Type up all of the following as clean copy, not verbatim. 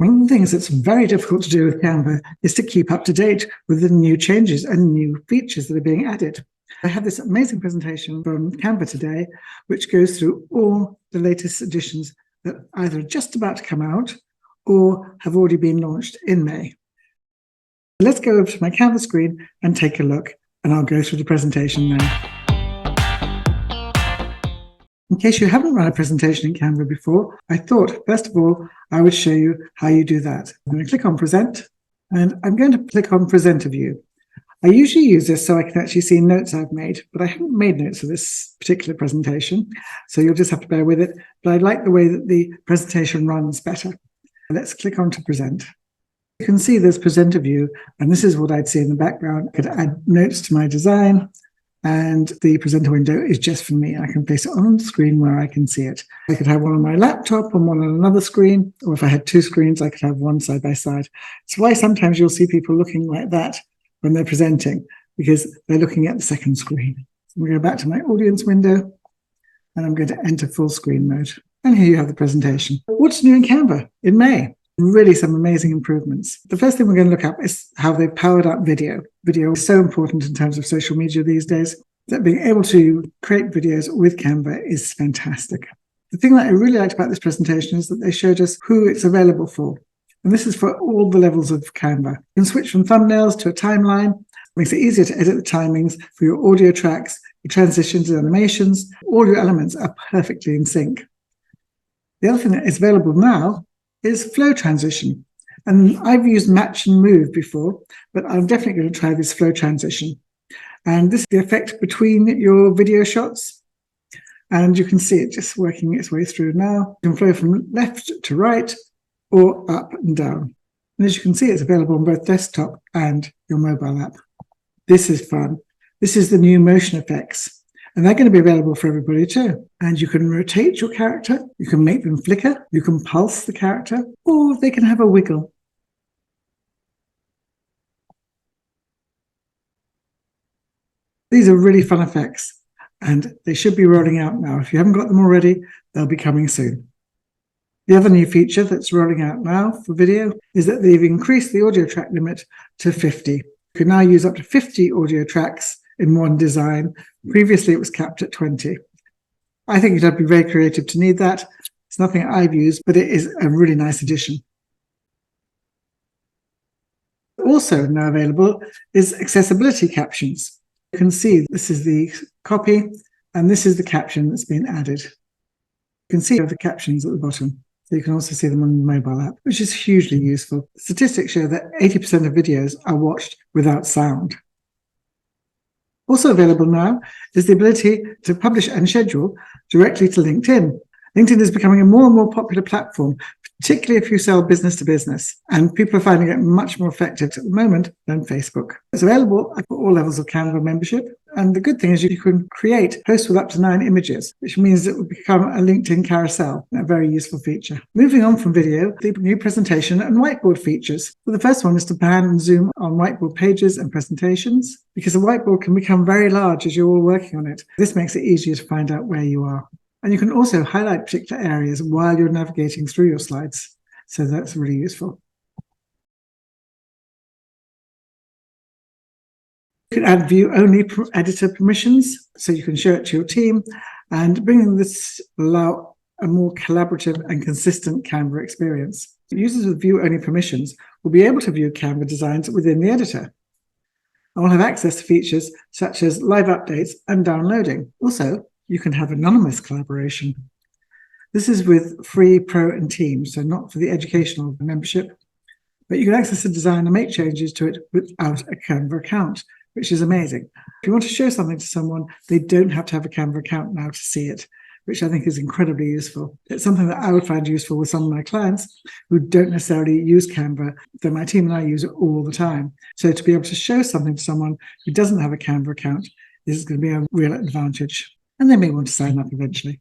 One of the things that's very difficult to do with Canva is to keep up to date with the new changes and new features that are being added. I have this amazing presentation from Canva today, which goes through all the latest additions that either are just about to come out or have already been launched in May. Let's go over to my Canva screen and take a look, and I'll go through the presentation now. In case you haven't run a presentation in Canva before, I thought, first of all, I would show you how you do that. I'm going to click on Present, and I'm going to click on Presenter View. I usually use this so I can actually see notes I've made, but I haven't made notes for this particular presentation, so you'll just have to bear with it. But I like the way that the presentation runs better. Let's click on to Present. You can see there's Presenter View, and this is what I'd see in the background. I could add notes to my design, and the presenter window is just for me. I can place it on the screen where I can see it. I could have one on my laptop and one on another screen, or if I had two screens, I could have one side by side. It's why sometimes you'll see people looking like that when they're presenting, because they're looking at the second screen. So I'm going to go back to my audience window, and I'm going to enter full screen mode. And here you have the presentation. What's new in Canva in May? Really some amazing improvements. The first thing we're going to look at is how they've powered up video. Video is so important in terms of social media these days that being able to create videos with Canva is fantastic. The thing that I really liked about this presentation is that they showed us who it's available for. And this is for all the levels of Canva. You can switch from thumbnails to a timeline. It makes it easier to edit the timings for your audio tracks, your transitions and animations. All your elements are perfectly in sync. The other thing that is available now is flow transition. And I've used match and move before, but I'm definitely going to try this flow transition. And this is the effect between your video shots. And you can see it just working its way through now. You can flow from left to right or up and down. And as you can see, it's available on both desktop and your mobile app. This is fun. This is the new motion effects. And they're going to be available for everybody too. And you can rotate your character, you can make them flicker, you can pulse the character, or they can have a wiggle. These are really fun effects, and they should be rolling out now. If you haven't got them already, they'll be coming soon. The other new feature that's rolling out now for video is that they've increased the audio track limit to 50. You can now use up to 50 audio tracks in one design. Previously, it was capped at 20. I think you'd have to be very creative to need that. It's nothing I've used, but it is a really nice addition. Also now available is accessibility captions. You can see this is the copy, and this is the caption that's been added. You can see the captions at the bottom. So you can also see them on the mobile app, which is hugely useful. Statistics show that 80% of videos are watched without sound. Also available now is the ability to publish and schedule directly to LinkedIn. LinkedIn is becoming a more and more popular platform, particularly if you sell business to business, and people are finding it much more effective at the moment than Facebook. It's available for all levels of Canva membership, and the good thing is you can create posts with up to 9 images, which means it will become a LinkedIn carousel, a very useful feature. Moving on from video, the new presentation and whiteboard features. So the first one is to pan and zoom on whiteboard pages and presentations, because the whiteboard can become very large as you're all working on it. This makes it easier to find out where you are. And you can also highlight particular areas while you're navigating through your slides. So that's really useful. You can add view-only editor permissions, so you can show it to your team. And bringing this will allow a more collaborative and consistent Canva experience. Users with view-only permissions will be able to view Canva designs within the editor. And will have access to features such as live updates and downloading. Also, you can have anonymous collaboration. This is with free pro and team, so not for the educational membership, but you can access the design and make changes to it without a Canva account, which is amazing. If you want to show something to someone, they don't have to have a Canva account now to see it, which I think is incredibly useful. It's something that I would find useful with some of my clients who don't necessarily use Canva, though my team and I use it all the time. So to be able to show something to someone who doesn't have a Canva account is going to be a real advantage. And they may want to sign up eventually.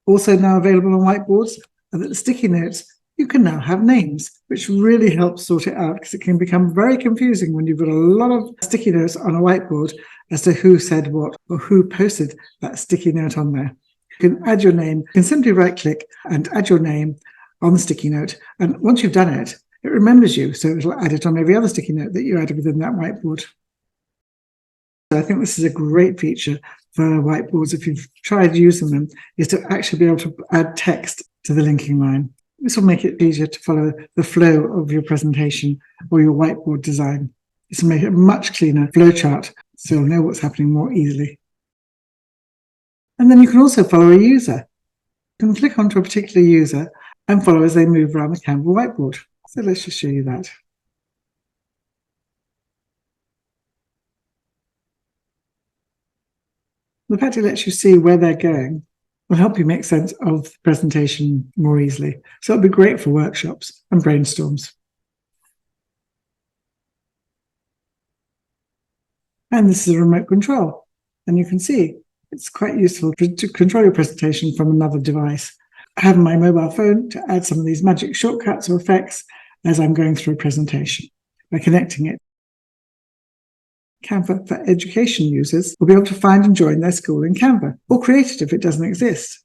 Also now available on whiteboards are that the sticky notes, you can now have names, which really helps sort it out, because it can become very confusing when you've got a lot of sticky notes on a whiteboard as to who said what or who posted that sticky note on there. You can add your name. You can simply right-click and add your name on the sticky note. And once you've done it, it remembers you. So it'll add it on every other sticky note that you added within that whiteboard. So I think this is a great feature for whiteboards, if you've tried using them, is to actually be able to add text to the linking line. This will make it easier to follow the flow of your presentation or your whiteboard design. This will make it a much cleaner flowchart, so you'll know what's happening more easily. And then you can also follow a user. You can click onto a particular user and follow as they move around the Canva whiteboard. So let's just show you that. The fact it lets you see where they're going will help you make sense of the presentation more easily. So it'll be great for workshops and brainstorms. And this is a remote control. And you can see it's quite useful to control your presentation from another device. I have my mobile phone to add some of these magic shortcuts or effects as I'm going through a presentation by connecting it. Canva for education users will be able to find and join their school in Canva, or create it if it doesn't exist.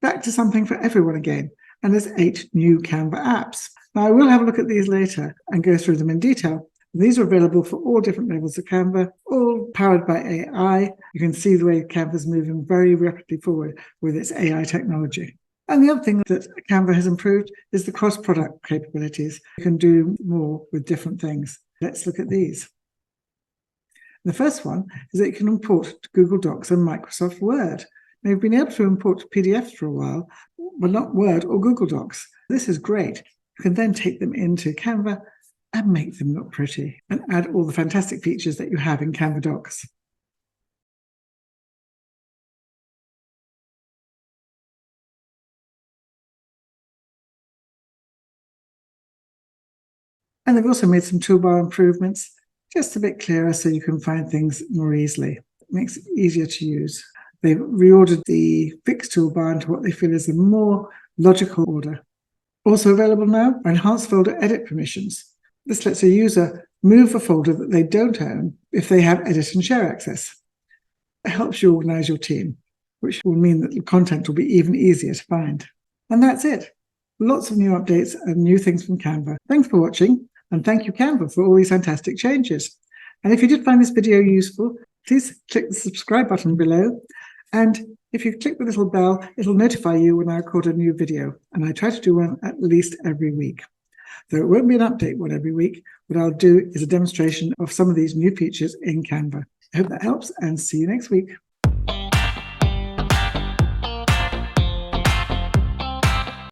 Back to something for everyone again, and there's 8 new Canva apps. Now I will have a look at these later and go through them in detail. These are available for all different levels of Canva, all powered by AI. You can see the way Canva is moving very rapidly forward with its AI technology. And the other thing that Canva has improved is the cross-product capabilities. You can do more with different things. Let's look at these. The first one is that you can import to Google Docs and Microsoft Word. Now, you've been able to import PDFs for a while, but not Word or Google Docs. This is great. You can then take them into Canva and make them look pretty and add all the fantastic features that you have in Canva Docs. And they've also made some toolbar improvements, just a bit clearer so you can find things more easily. It makes it easier to use. They've reordered the fixed toolbar into what they feel is a more logical order. Also available now are enhanced folder edit permissions. This lets a user move a folder that they don't own if they have edit and share access. It helps you organize your team, which will mean that the content will be even easier to find. And that's it. Lots of new updates and new things from Canva. Thanks for watching, and thank you, Canva, for all these fantastic changes. And if you did find this video useful, please click the subscribe button below. And if you click the little bell, it'll notify you when I record a new video. And I try to do one at least every week. Though it won't be an update one every week, what I'll do is a demonstration of some of these new features in Canva. I hope that helps, and see you next week.